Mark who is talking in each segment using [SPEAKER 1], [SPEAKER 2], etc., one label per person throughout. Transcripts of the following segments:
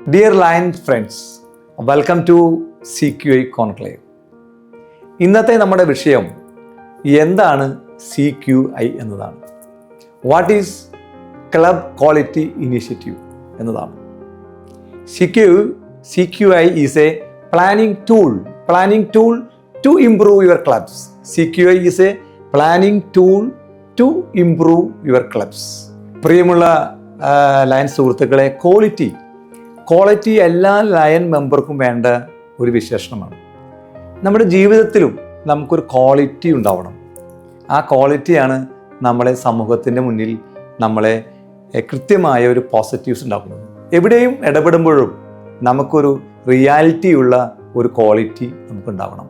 [SPEAKER 1] Dear Lion friends, welcome to CQI Conclave. ഇന്നത്തെ നമ്മുടെ വിഷയം എന്താണ് CQI എന്നതാണ്. What is club quality initiative എന്നതാണ്. CQI is a planning tool to improve your clubs. CQI is a planning tool to improve your clubs. പ്രിയമുള്ള lion സുഹൃത്തുക്കളെ, quality എല്ലാ lion മെമ്പർക്കും വേണ്ട ഒരു വിശേഷണമാണ്. നമ്മുടെ ജീവിതത്തിലും നമുക്കൊരു ക്വാളിറ്റി ഉണ്ടാവണം. ആ ക്വാളിറ്റിയാണ് നമ്മളെ സമൂഹത്തിൻ്റെ മുന്നിൽ നമ്മളെ കൃത്യമായ ഒരു പോസിറ്റീവ്സ് ഉണ്ടാക്കുന്നത്. എവിടെയും ഇടപെടുമ്പോഴും നമുക്കൊരു റിയാലിറ്റിയുള്ള ഒരു ക്വാളിറ്റി നമുക്കുണ്ടാവണം.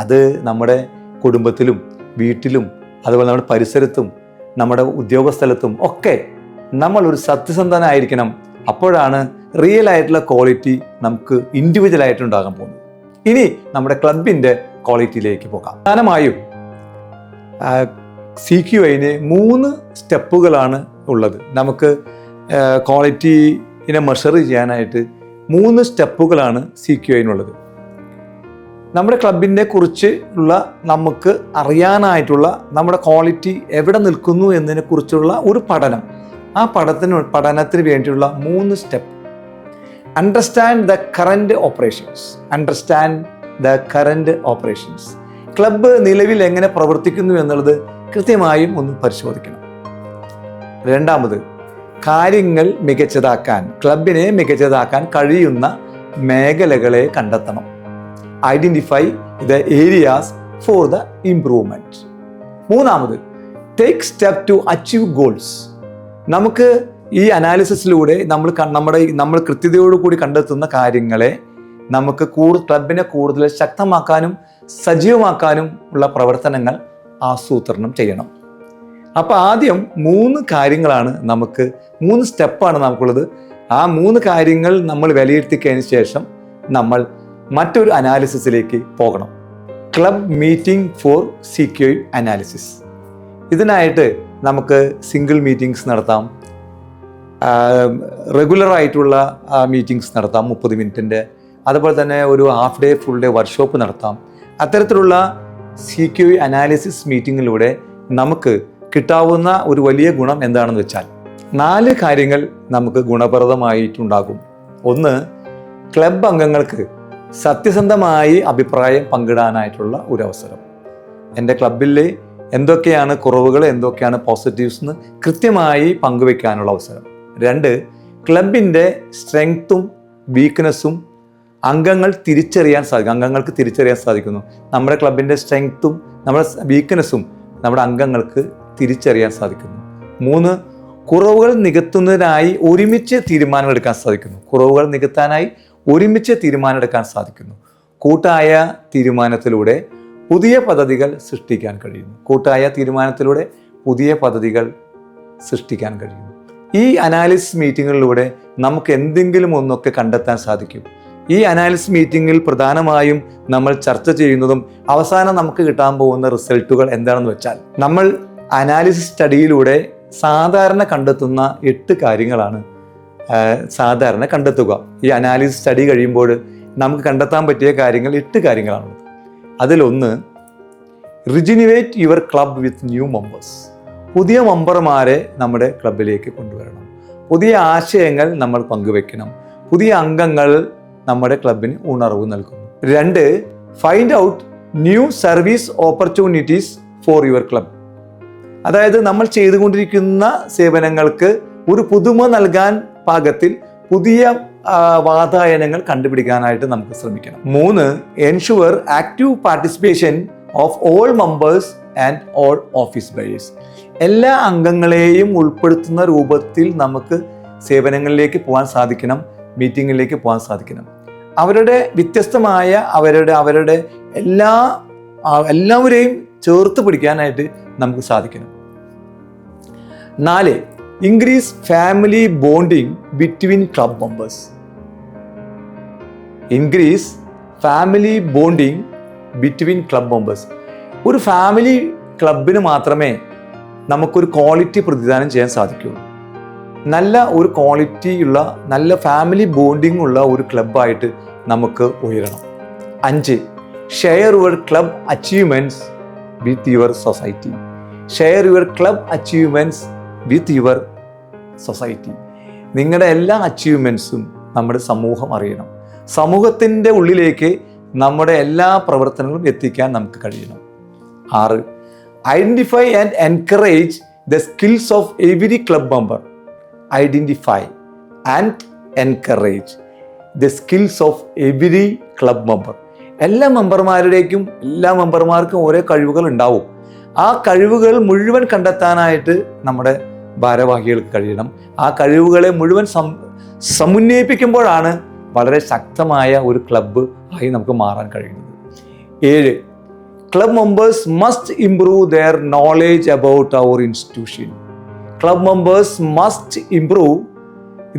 [SPEAKER 1] അത് നമ്മുടെ കുടുംബത്തിലും വീട്ടിലും അതുപോലെ നമ്മുടെ പരിസരത്തും നമ്മുടെ ഉദ്യോഗസ്ഥലത്തും ഒക്കെ നമ്മളൊരു സത്യസന്ധനായിരിക്കണം. അപ്പോഴാണ് റിയൽ ആയിട്ടുള്ള ക്വാളിറ്റി നമുക്ക് ഇൻഡിവിജ്വലായിട്ടുണ്ടാകാൻ പോകുന്നത്. ഇനി നമ്മുടെ ക്ലബിൻ്റെ ക്വാളിറ്റിയിലേക്ക് പോകാം. പ്രധാനമായും CQIന് 3 സ്റ്റെപ്പുകളാണ് ഉള്ളത്. നമുക്ക് ക്വാളിറ്റിനെ മെഷർ ചെയ്യാനായിട്ട് 3 സ്റ്റെപ്പുകളാണ് CQIനുള്ളത്. നമ്മുടെ ക്ലബിനെ കുറിച്ച് ഉള്ള നമുക്ക് അറിയാനായിട്ടുള്ള നമ്മുടെ ക്വാളിറ്റി എവിടെ നിൽക്കുന്നു എന്നതിനെ കുറിച്ചുള്ള ഒരു പഠനം. ആ പഠനത്തിന് വേണ്ടിയുള്ള 3 step. Understand the current operations. Club നിലവിൽ എങ്ങനെ പ്രവർത്തിക്കുന്നു എന്നുള്ളത് കൃത്യമായും ഒന്ന് പരിശോധിക്കണം. രണ്ടാമത്, കാര്യങ്ങൾ ക്ലബിനെ മികച്ചതാക്കാൻ കഴിയുന്ന മേഖലകളെ കണ്ടെത്തണം. Identify the areas for the improvement. മൂന്നാമത്, take step to achieve goals. നമുക്ക് ഈ അനാലിസിസിലൂടെ നമ്മൾ കൃത്യതയോടുകൂടി കണ്ടെത്തുന്ന കാര്യങ്ങളെ നമുക്ക് ക്ലബിനെ കൂടുതൽ ശക്തമാക്കാനും സജീവമാക്കാനും ഉള്ള പ്രവർത്തനങ്ങൾ ആസൂത്രണം ചെയ്യണം. അപ്പോൾ ആദ്യം 3 കാര്യങ്ങളാണ് 3 സ്റ്റെപ്പാണ് നമുക്കുള്ളത്. ആ 3 കാര്യങ്ങൾ നമ്മൾ വിലയിരുത്തിക്കതിന് ശേഷം നമ്മൾ മറ്റൊരു അനാലിസിസിലേക്ക് പോകണം. Club meeting for CQI analysis. ഇതിനായിട്ട് നമുക്ക് സിംഗിൾ മീറ്റിംഗ്സ് നടത്താം, റെഗുലറായിട്ടുള്ള മീറ്റിംഗ്സ് നടത്താം 30 മിനിറ്റിൻ്റെ. അതുപോലെ തന്നെ ഒരു half day full day workshop നടത്താം. അത്തരത്തിലുള്ള CQI അനാലിസിസ് മീറ്റിങ്ങിലൂടെ നമുക്ക് കിട്ടാവുന്ന ഒരു വലിയ ഗുണം എന്താണെന്ന് വെച്ചാൽ 4 കാര്യങ്ങൾ നമുക്ക് ഗുണപ്രദമായിട്ടുണ്ടാകും. ഒന്ന്, ക്ലബ് അംഗങ്ങൾക്ക് സത്യസന്ധമായി അഭിപ്രായം പങ്കിടാനായിട്ടുള്ള ഒരു അവസരം. എൻ്റെ ക്ലബിൽ എന്തൊക്കെയാണ് കുറവുകൾ, എന്തൊക്കെയാണ് പോസിറ്റീവ്സ് എന്ന് കൃത്യമായി പങ്കുവെക്കാനുള്ള അവസരം. 2, ക്ലബിൻ്റെ സ്ട്രെങ്ത്തും വീക്ക്നെസ്സും അംഗങ്ങൾക്ക് തിരിച്ചറിയാൻ സാധിക്കുന്നു. നമ്മുടെ ക്ലബിൻ്റെ സ്ട്രെങ്ത്തും നമ്മുടെ വീക്ക്നെസ്സും നമ്മുടെ അംഗങ്ങൾക്ക് തിരിച്ചറിയാൻ സാധിക്കുന്നു. 3, കുറവുകൾ നികത്തുന്നതിനായി ഒരുമിച്ച് തീരുമാനമെടുക്കാൻ സാധിക്കുന്നു. കൂട്ടായ തീരുമാനത്തിലൂടെ പുതിയ പദ്ധതികൾ സൃഷ്ടിക്കാൻ കഴിയുന്നു. ഈ അനാലിസിസ് മീറ്റിങ്ങുകളിലൂടെ നമുക്ക് എന്തെങ്കിലും ഒന്നൊക്കെ കണ്ടെത്താൻ സാധിക്കും. ഈ അനാലിസിസ് മീറ്റിങ്ങിൽ പ്രധാനമായും നമ്മൾ ചർച്ച ചെയ്യുന്നതും അവസാനം നമുക്ക് കിട്ടാൻ പോകുന്ന റിസൾട്ടുകൾ എന്താണെന്ന് വെച്ചാൽ, നമ്മൾ അനാലിസിസ് സ്റ്റഡിയിലൂടെ സാധാരണ കണ്ടെത്തുന്ന 8 കാര്യങ്ങളാണ് സാധാരണ കണ്ടെത്തുക. ഈ അനാലിസിസ് സ്റ്റഡി കഴിയുമ്പോൾ നമുക്ക് കണ്ടെത്താൻ പറ്റിയ കാര്യങ്ങൾ 8 കാര്യങ്ങളാണ്. അതിലൊന്ന്, rejuvenate your club with new members. പുതിയ മെമ്പർമാരെ നമ്മുടെ ക്ലബിലേക്ക് കൊണ്ടുവരണം. പുതിയ ആശയങ്ങൾ നമ്മൾ പങ്കുവെക്കണം. പുതിയ അംഗങ്ങൾ നമ്മുടെ ക്ലബിന് ഉണർവ് നൽകുന്നു. 2, find out new service opportunities for your club. അതായത് നമ്മൾ ചെയ്തുകൊണ്ടിരിക്കുന്ന സേവനങ്ങൾക്ക് ഒരു പുതുമ നൽകാൻ പാകത്തിൽ പുതിയ വാതായനങ്ങൾ കണ്ടുപിടിക്കാനായിട്ട് നമുക്ക് ശ്രമിക്കണം. 3, ensure active participation of all members and all office bearers. എല്ലാ അംഗങ്ങളെയും ഉൾപ്പെടുത്തുന്ന രൂപത്തിൽ നമുക്ക് സേവനങ്ങളിലേക്ക് പോകാൻ സാധിക്കണം, മീറ്റിങ്ങിലേക്ക് പോകാൻ സാധിക്കണം. അവരുടെ വ്യത്യസ്തമായ അവരുടെ എല്ലാവരെയും ചേർത്ത് പിടിക്കാനായിട്ട് നമുക്ക് സാധിക്കണം. 4, increase family bonding between club members. ഒരു ഫാമിലി ക്ലബിന് മാത്രമേ നമുക്കൊരു ക്വാളിറ്റി പ്രതിദാനം ചെയ്യാൻ സാധിക്കുകയുള്ളൂ. നല്ല ഒരു ക്വാളിറ്റി ഉള്ള നല്ല ഫാമിലി ബോണ്ടിങ് ഉള്ള ഒരു ക്ലബ്ബായിട്ട് നമുക്ക് ഉയരണം. 5, share your club achievements with your society. Share your club achievements with your society. നിങ്ങളുടെ എല്ലാ അച്ചീവ്മെൻറ്റ്സും നമ്മുടെ സമൂഹം അറിയണം. സമൂഹത്തിൻ്റെ ഉള്ളിലേക്ക് നമ്മുടെ എല്ലാ പ്രവർത്തനങ്ങളും എത്തിക്കാൻ നമുക്ക് കഴിയണം. 6, identify and encourage the skills of every club member. Identify and encourage the skills of every club member. എല്ലാ മെമ്പർമാർക്കും ഓരോ കഴിവുകൾ ഉണ്ടാവും. ആ കഴിവുകൾ മുഴുവൻ കണ്ടെത്താനായിട്ട് നമ്മുടെ ഭാരവാഹികൾക്ക് കഴിയണം. ആ കഴിവുകളെ മുഴുവൻ സമന്വയിപ്പിക്കുമ്പോഴാണ് വളരെ ശക്തമായ ഒരു ക്ലബ്ബ് ആയി നമുക്ക് മാറാൻ കഴിയുന്നത്. 7, club members must improve their knowledge about our institution. Club members must improve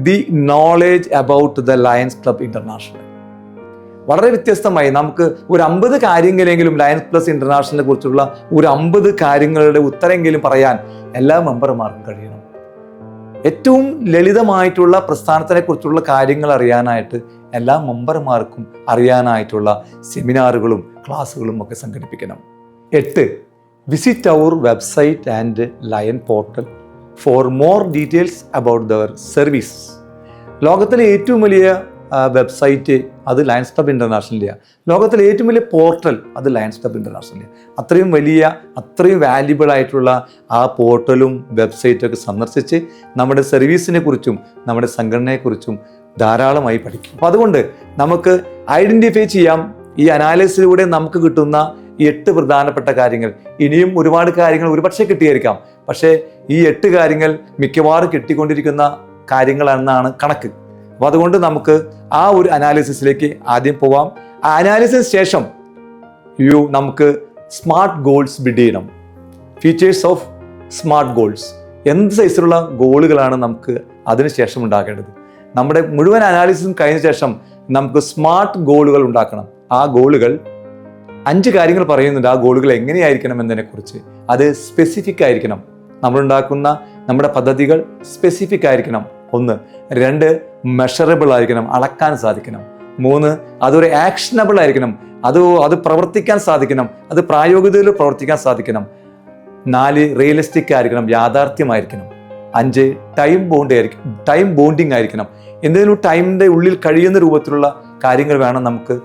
[SPEAKER 1] the knowledge about the lions club international. വളരെ വ്യത്യസ്തമായി നമുക്ക് ഒരു 50 കാര്യങ്ങളെങ്കിലും ലയൺസ് പ്ലസ് ഇന്റർനാഷണലിനെ കുറിച്ചുള്ള ഒരു 50 കാര്യങ്ങളുടെ ഉത്തരമെങ്കിലും പറയാൻ എല്ലാ മെമ്പർമാർക്കും കഴിയണം. ഏറ്റവും ലളിതമായിട്ടുള്ള പ്രസ്ഥാനത്തിനെ കുറിച്ചുള്ള കാര്യങ്ങൾ അറിയാനായിട്ട് എല്ലാ മെമ്പർമാർക്കും അറിയാനായിട്ടുള്ള സെമിനാറുകളും ക്ലാസ്സുകളും ഒക്കെ സംഘടിപ്പിക്കണം. 8, visit our website and lion portal for more details about their service. ലോകത്തിലെ ഏറ്റവും വലിയ വെബ്സൈറ്റ് അത് ലയൺസ് ക്ലബ് ഇന്റർനാഷണലിലാണ്. ലോകത്തിലെ ഏറ്റവും വലിയ പോർട്ടൽ അത് ലയൺസ് ക്ലബ് ഇന്റർനാഷണലിലാണ്. അത്രയും വാല്യുബിൾ ആയിട്ടുള്ള ആ പോർട്ടലും വെബ്സൈറ്റൊക്കെ സന്ദർശിച്ച് നമ്മുടെ സർവീസിനെ കുറിച്ചും നമ്മുടെ സംഘടനയെക്കുറിച്ചും ധാരാളമായി പഠിക്കും. അപ്പോൾ അതുകൊണ്ട് നമുക്ക് ഐഡൻറ്റിഫൈ ചെയ്യാം. ഈ അനാലിസിലൂടെ നമുക്ക് കിട്ടുന്ന 8 പ്രധാനപ്പെട്ട കാര്യങ്ങൾ. ഇനിയും ഒരുപാട് കാര്യങ്ങൾ ഒരുപക്ഷെ കിട്ടിയായിരിക്കാം. പക്ഷേ ഈ 8 കാര്യങ്ങൾ മിക്കവാറും കിട്ടിക്കൊണ്ടിരിക്കുന്ന കാര്യങ്ങളാണെന്നാണ് കണക്ക്. അപ്പോൾ അതുകൊണ്ട് നമുക്ക് ആ ഒരു അനാലിസിസിലേക്ക് ആദ്യം പോവാം. ആ അനാലിസിന് ശേഷം നമുക്ക് സ്മാർട്ട് ഗോൾസ് ബിൽഡ് ചെയ്യണം. Features of smart goals. എന്ത് സൈസിലുള്ള ഗോളുകളാണ് നമുക്ക് അതിനുശേഷം ഉണ്ടാക്കേണ്ടത്? നമ്മുടെ മുഴുവൻ അനാലിസിസും കഴിഞ്ഞ ശേഷം നമുക്ക് സ്മാർട്ട് ഗോളുകൾ ഉണ്ടാക്കണം. ആ ഗോളുകൾ 5 കാര്യങ്ങൾ പറയുന്നുണ്ട്. ആ ഗോളുകൾ എങ്ങനെയായിരിക്കണം എന്നതിനെക്കുറിച്ച്. അത് സ്പെസിഫിക് ആയിരിക്കണം. നമ്മളുണ്ടാക്കുന്ന നമ്മുടെ പദ്ധതികൾ സ്പെസിഫിക് ആയിരിക്കണം. 1. 2, മെഷറബിൾ ആയിരിക്കണം, അളക്കാൻ സാധിക്കണം. 3, അതൊരു ആക്ഷനബിൾ ആയിരിക്കണം, അത് പ്രവർത്തിക്കാൻ സാധിക്കണം, അത് പ്രായോഗികതയിൽ പ്രവർത്തിക്കാൻ സാധിക്കണം. 4, റിയലിസ്റ്റിക് ആയിരിക്കണം, യാഥാർത്ഥ്യമായിരിക്കണം. 5, ടൈം ബോണ്ടിങ് ആയിരിക്കണം. എന്തെങ്കിലും ടൈമിൻ്റെ ഉള്ളിൽ കഴിയുന്ന രൂപത്തിലുള്ള കാര്യങ്ങൾ വേണം നമുക്ക്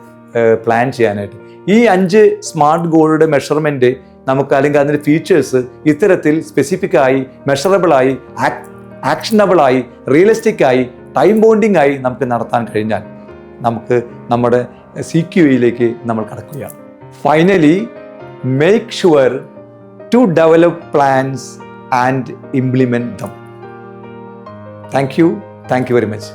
[SPEAKER 1] പ്ലാൻ ചെയ്യാനായിട്ട്. ഈ 5 സ്മാർട്ട് ഗോളുടെ മെഷർമെൻറ്റ് നമുക്ക് അല്ലെങ്കിൽ അതിൻ്റെ ഫീച്ചേഴ്സ് ഇത്തരത്തിൽ സ്പെസിഫിക്കായി, മെഷറബിളായി, ആക്ഷനബിളായി, റിയലിസ്റ്റിക് ആയി, ടൈം ബോണ്ടിങ് ആയി നമുക്ക് നടത്താൻ കഴിഞ്ഞാൽ നമുക്ക് നമ്മുടെ CQEയിലേക്ക് നമ്മൾ കടക്കുകയാണ്. Finally, make sure to develop plans and implement them. Thank you very much.